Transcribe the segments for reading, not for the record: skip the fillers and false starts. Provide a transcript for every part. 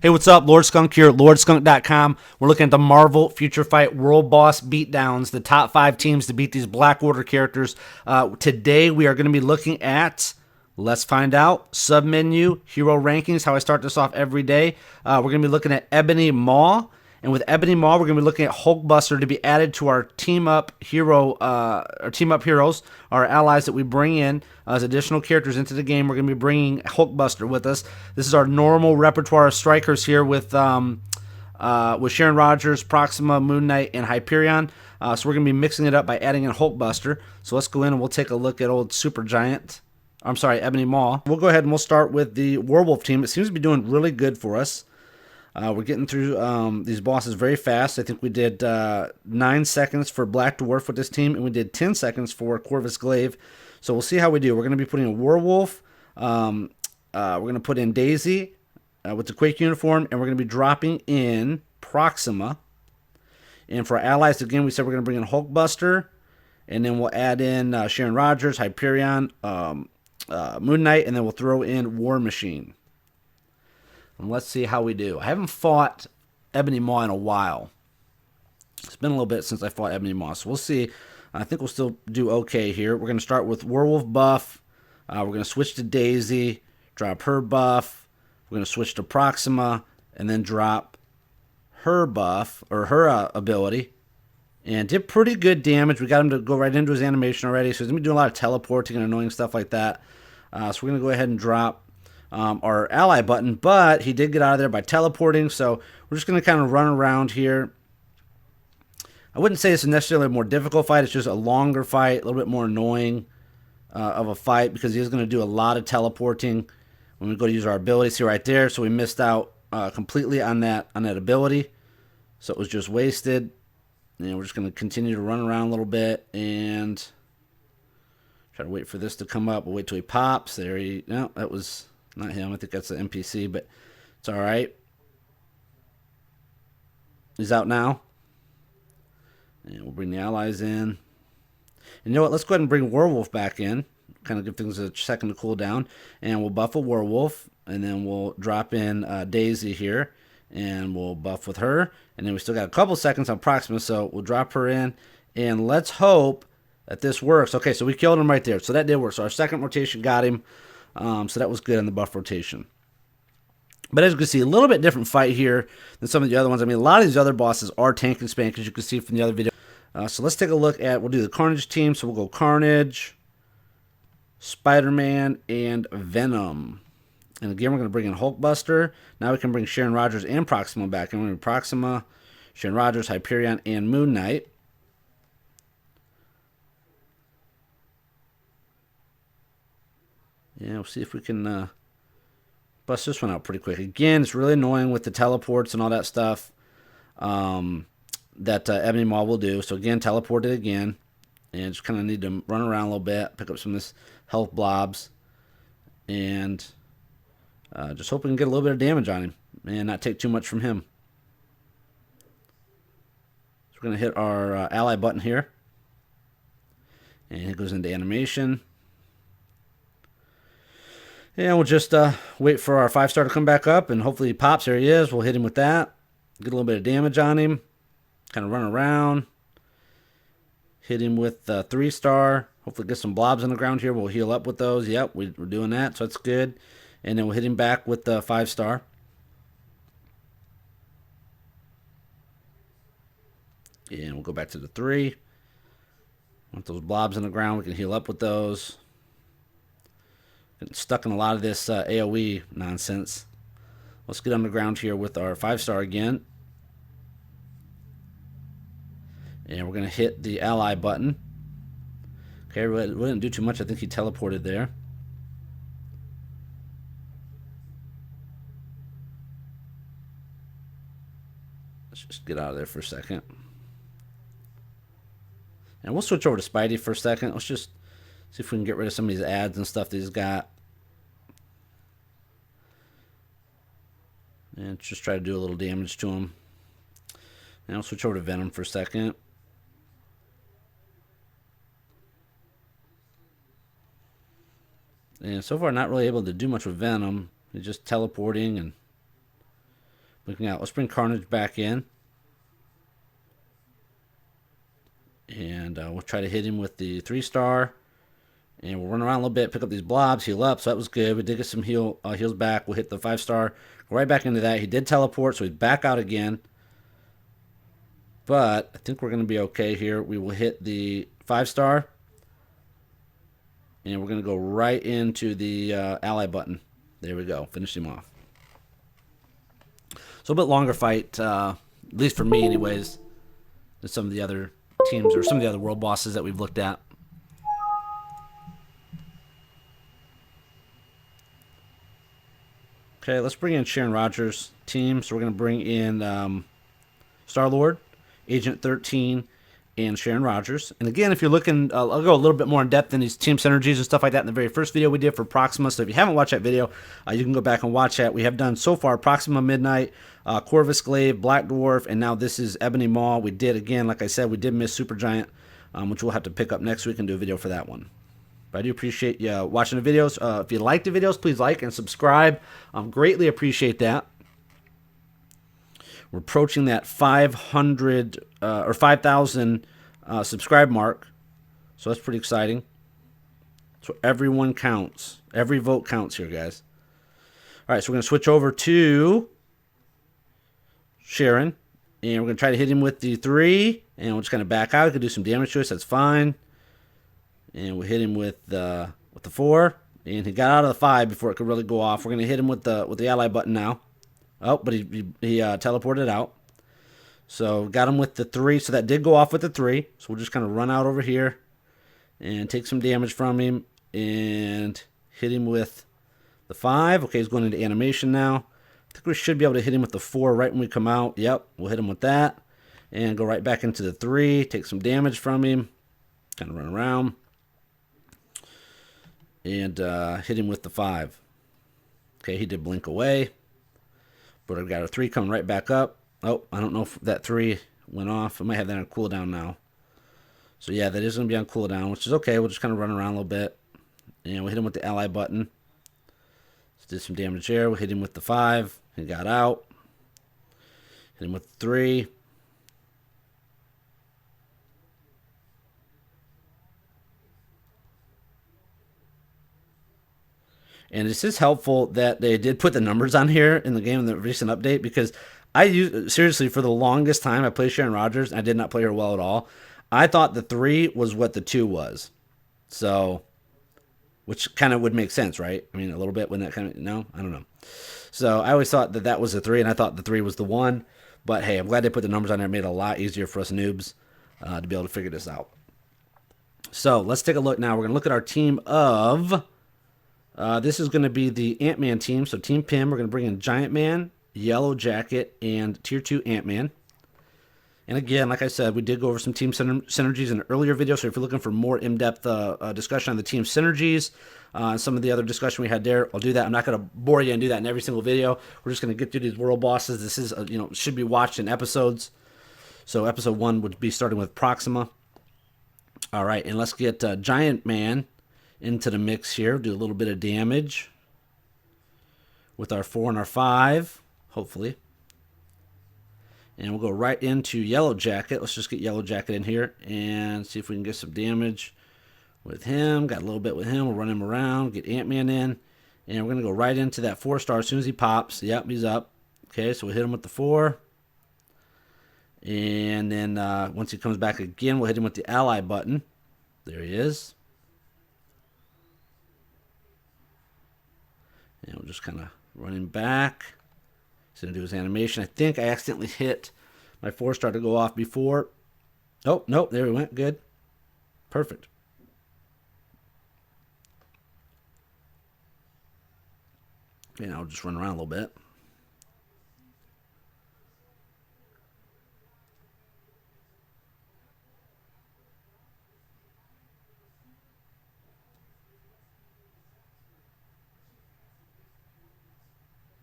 Hey, what's up? Lord Skunk here, lordskunk.com. We're looking at the Marvel Future Fight World Boss Beatdowns, the top 5 teams to beat these Black Order characters. Today, we are going to be looking at, let's find out, submenu, hero rankings, how I start this off every day. We're going to be looking at Ebony Maw. And with Ebony Maw, we're going to be looking at Hulkbuster to be added to our team up heroes, our allies that we bring in as additional characters into the game. We're going to be bringing Hulkbuster with us. This is our normal repertoire of strikers here with Sharon Rogers, Proxima, Moon Knight, and Hyperion. So we're going to be mixing it up by adding in Hulkbuster. So let's go in and we'll take a look at old Supergiant. I'm sorry, Ebony Maw. We'll go ahead and we'll start with the Werewolf team. It seems to be doing really good for us. We're getting through these bosses very fast. I think we did 9 seconds for Black Dwarf with this team, and we did 10 seconds for Corvus Glaive. So we'll see how we do. We're going to be putting a Werewolf. We're going to put in Daisy with the Quake uniform, and we're going to be dropping in Proxima. And for our allies, again, we said we're going to bring in Hulkbuster, and then we'll add in Sharon Rogers, Hyperion, Moon Knight, and then we'll throw in War Machine. And let's see how we do. I haven't fought Ebony Maw in a while. It's been a little bit since I fought Ebony Maw, so we'll see. I think we'll still do okay here. We're going to start with Werewolf buff. We're going to switch to Daisy, drop her buff. We're going to switch to Proxima, and then drop her buff, or her ability. And did pretty good damage. We got him to go right into his animation already, so he's going to be doing a lot of teleporting and annoying stuff like that. So we're going to go ahead and drop our ally button, but he did get out of there by teleporting, so we're just going to kind of run around here. I wouldn't say it's necessarily a more difficult fight, it's just a longer fight, a little bit more annoying of a fight, because he is going to do a lot of teleporting when we go to use our abilities here right there, so we missed out completely on that ability, so it was just wasted. And we're just going to continue to run around a little bit and try to wait for this to come up. We'll wait till he pops. There he, no, that was not him. I think that's the NPC, but it's all right. He's out now. And we'll bring the allies in. And you know what? Let's go ahead and bring Werewolf back in. Kind of give things a second to cool down. And we'll buff a Werewolf. And then we'll drop in Daisy here. And we'll buff with her. And then we still got a couple seconds on Proxima, so we'll drop her in. And let's hope that this works. Okay, so we killed him right there. So that did work. So our second rotation got him. So that was good on the buff rotation. But as you can see, a little bit different fight here than some of the other ones. I mean, a lot of these other bosses are tank and spank, as you can see from the other video. So let's take a look at, we'll do the Carnage team. So we'll go Carnage, Spider-Man, and Venom. And again, we're going to bring in Hulkbuster. Now we can bring Sharon Rogers and Proxima back. And we're going to Proxima, Sharon Rogers, Hyperion, and Moon Knight. Yeah, we'll see if we can bust this one out pretty quick. Again, it's really annoying with the teleports and all that stuff that Ebony Maw will do. So again, teleport it again. And just kind of need to run around a little bit, pick up some of this health blobs. And just hope we can get a little bit of damage on him and not take too much from him. So we're going to hit our ally button here. And it goes into animation. And we'll just wait for our 5-star to come back up, and hopefully he pops. There he is. We'll hit him with that. Get a little bit of damage on him. Kind of run around. Hit him with 3-star. Hopefully get some blobs on the ground here. We'll heal up with those. Yep, we're doing that, so that's good. And then we'll hit him back with the 5-star. And we'll go back to the 3. Want those blobs on the ground. We can heal up with those. Getting stuck in a lot of this AoE nonsense. Let's get on the ground here with our 5-star again. And we're going to hit the ally button. Okay, we didn't do too much. I think he teleported there. Let's just get out of there for a second. And we'll switch over to Spidey for a second. Let's just see if we can get rid of some of these ads and stuff that he's got. And just try to do a little damage to him. And I'll switch over to Venom for a second. And so far, not really able to do much with Venom. He's just teleporting and Looking out. Let's bring Carnage back in. And we'll try to hit him with the 3-star. And we'll run around a little bit, pick up these blobs, heal up. So that was good. We did get some heals back. We'll hit the 5-star. Go right back into that. He did teleport, so he's back out again. But I think we're going to be okay here. We will hit the 5-star. And we're going to go right into the ally button. There we go. Finish him off. So a bit longer fight, at least for me anyways, than some of the other teams or some of the other world bosses that we've looked at. Okay, let's bring in Sharon Rogers' team. So we're going to bring in Star-Lord, Agent 13, and Sharon Rogers. And again, if you're looking, I'll go a little bit more in depth in these team synergies and stuff like that in the very first video we did for Proxima. So if you haven't watched that video, you can go back and watch that. We have done so far Proxima Midnight, Corvus Glaive, Black Dwarf, and now this is Ebony Maw. We did, again, like I said, we did miss Supergiant, which we'll have to pick up next week and do a video for that one. But I do appreciate you watching the videos. If you like the videos, please like and subscribe. Greatly appreciate that. We're approaching that 500 or 5,000 subscribe mark, so that's pretty exciting. So everyone counts. Every vote counts here, guys. All right, so we're going to switch over to Sharon, and we're going to try to hit him with the 3, and we'll just kind of back out. We can do some damage to us. That's fine. And we'll hit him with the 4, and he got out of the 5 before it could really go off. We're going to hit him with the ally button now. Oh, but he teleported out. So got him with the 3. So that did go off with the 3. So we'll just kind of run out over here and take some damage from him and hit him with the 5. Okay, he's going into animation now. I think we should be able to hit him with the 4 right when we come out. Yep, we'll hit him with that and go right back into the 3. Take some damage from him. Kind of run around and hit him with the 5. Okay, he did blink away. But I've got a 3 coming right back up. Oh, I don't know if that 3 went off. I might have that on cooldown now. So yeah, that is going to be on cooldown, which is okay. We'll just kind of run around a little bit. And we'll hit him with the ally button. Let's do some damage there. We'll hit him with the 5. He got out. Hit him with the 3. And it's just helpful that they did put the numbers on here in the game in the recent update, because I used, seriously, for the longest time, I played Sharon Rogers, and I did not play her well at all. I thought the 3 was what the 2 was. So, which kind of would make sense, right? I mean, a little bit, wouldn't that kind of, no? I don't know. So I always thought that that was the 3, and I thought the 3 was the 1. But hey, I'm glad they put the numbers on there. It made it a lot easier for us noobs to be able to figure this out. So let's take a look now. We're going to look at our team of... this is going to be the AntMan team. So Team Pim, we're going to bring in Giant Man, Yellow Jacket, and Tier 2 AntMan. And again, like I said, we did go over some team synergies in an earlier video. So if you're looking for more in-depth discussion on the team synergies, and some of the other discussion we had there, I'll do that. I'm not going to bore you and do that in every single video. We're just going to get through these world bosses. This is, should be watched in episodes. So episode 1 would be starting with Proxima. All right, and let's get Giant Man into the mix here. Do a little bit of damage with our 4 and our 5, hopefully. And we'll go right into Yellow Jacket. Let's just get Yellow Jacket in here and see if we can get some damage with him. Got a little bit with him. We'll run him around, get AntMan in, and we're going to go right into that 4-star as soon as he pops. Yep, he's up. Okay, so we'll hit him with the 4. And then once he comes back again, we'll hit him with the ally button. There he is. And we'll just kind of run him back. He's going to do his animation. I think I accidentally hit my 4-star to go off before. Oh, nope, there we went. Good. Perfect. And I'll just run around a little bit.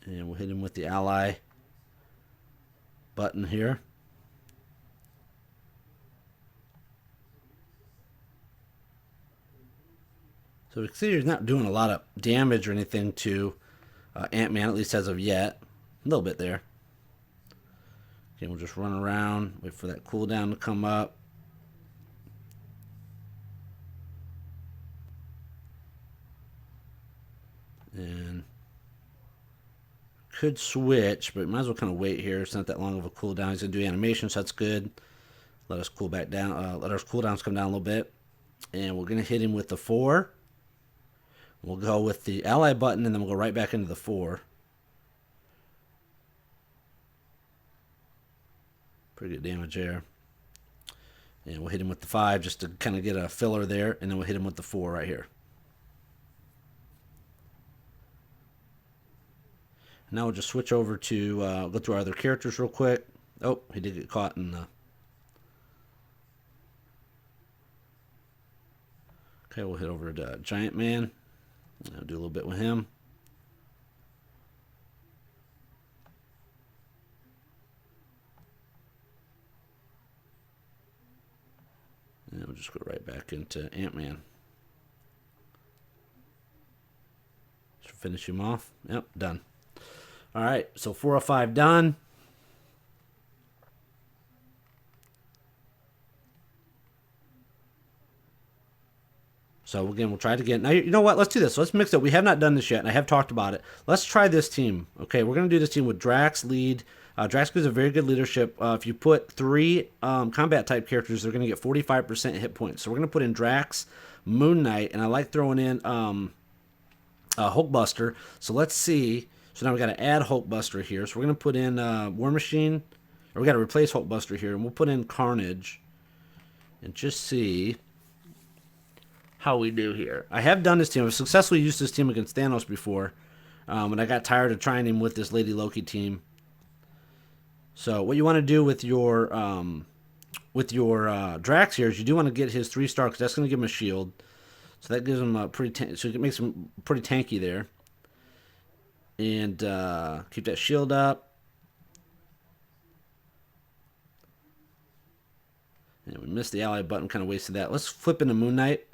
And we'll hit him with the ally button here. So we can see he's not doing a lot of damage or anything to AntMan, at least as of yet. A little bit there. Okay, we'll just run around, wait for that cooldown to come up. And could switch, but might as well kind of wait here. It's not that long of a cooldown. He's going to do animation, so that's good. Let us cool back down. Let our cooldowns come down a little bit. And we're going to hit him with the 4. We'll go with the ally button, and then we'll go right back into the 4. Pretty good damage there. And we'll hit him with the 5 just to kind of get a filler there, and then we'll hit him with the 4 right here. Now we'll just switch over to go through our other characters real quick. Oh, he did get caught in the... Okay, we'll hit over to Giant Man. I'll do a little bit with him. And we'll just go right back into AntMan. Just finish him off. Yep, done. All right, so 4 of 5 done. So again, we'll try it again. Now, you know what? Let's do this. Let's mix it. We have not done this yet, and I have talked about it. Let's try this team. Okay, we're going to do this team with Drax lead. Drax gives a very good leadership. If you put 3 combat type characters, they're going to get 45% hit points. So we're going to put in Drax, Moon Knight, and I like throwing in Hulkbuster. So let's see. So now we got to add Hulkbuster here. So we're going to put in War Machine, or we got to replace Hulkbuster here, and we'll put in Carnage, and just see how we do here. I have done this team. I've successfully used this team against Thanos before, and I got tired of trying him with this Lady Loki team. So what you want to do with your Drax here is you do want to get his 3-star, because that's going to give him a shield. So that gives him a pretty so it makes him pretty tanky there. And keep that shield up. And we missed the ally button, kind of wasted that. Let's flip into Moon Knight.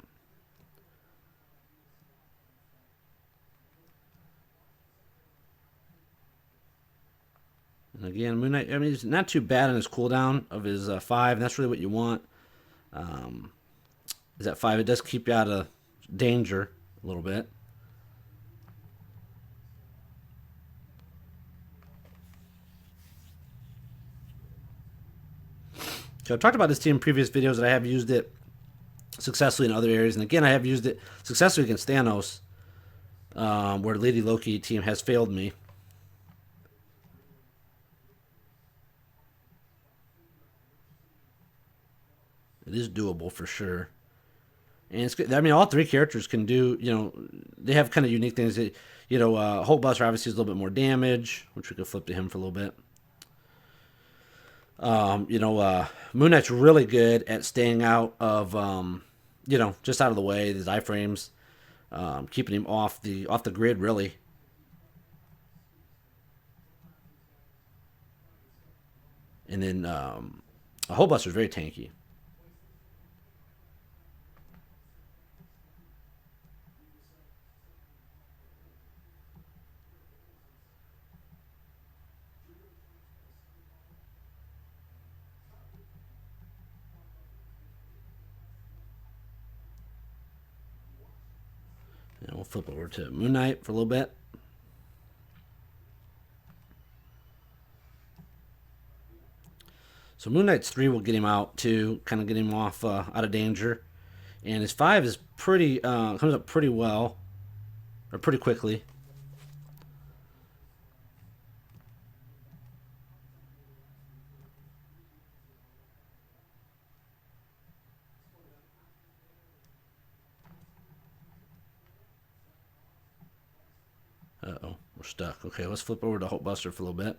And again, Moon Knight, I mean, he's not too bad on his cooldown of his 5, and that's really what you want. Is that 5? It does keep you out of danger a little bit. So I've talked about this team in previous videos, that I have used it successfully in other areas. And again, I have used it successfully against Thanos, where Lady Loki team has failed me. It is doable for sure. And it's good. I mean, all 3 characters can do, you know, they have kind of unique things. That, you know, Hulkbuster obviously is a little bit more damage, which we could flip to him for a little bit. You know, Moon Knight's really good at staying out of, you know, just out of the way, the iframes, keeping him off the grid, really. And then Hulkbuster's very tanky. And we'll flip over to Moon Knight for a little bit. So Moon Knight's 3 will get him out too, kind of get him off out of danger. And his 5 is pretty comes up pretty well, or pretty quickly. Uh-oh, we're stuck. Okay, let's flip over to Hulkbuster for a little bit.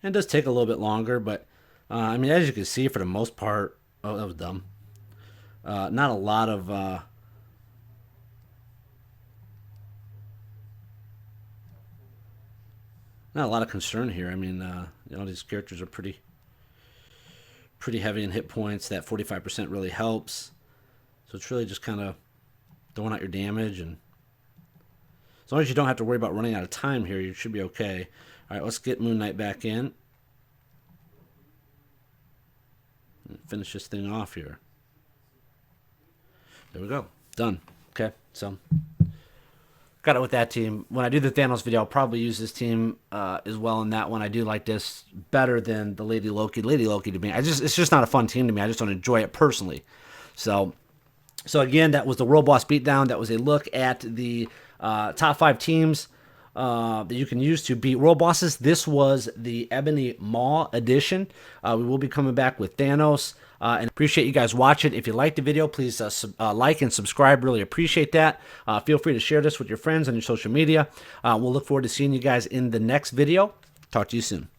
And it does take a little bit longer, but I mean, as you can see, for the most part, oh, that was dumb. Not a lot of not a lot of concern here. I mean, you know, these characters are pretty heavy in hit points. That 45% really helps. So it's really just kind of throwing out your damage, and as long as you don't have to worry about running out of time here, you should be okay. All right, let's get Moon Knight back in. Finish this thing off here. There we go. Done. Okay, so got it with that team. When I do the Thanos video, I'll probably use this team as well in that one. I do like this better than the Lady Loki. Lady Loki to me, it's just not a fun team to me. I just don't enjoy it personally. So again, that was the World Boss Beatdown. That was a look at the top 5 teams that you can use to beat world bosses. This was the Ebony Maw edition. We will be coming back with Thanos. And appreciate you guys watching. If you liked the video, please like and subscribe. Really appreciate that. Feel free to share this with your friends on your social media. We'll look forward to seeing you guys in the next video. Talk to you soon.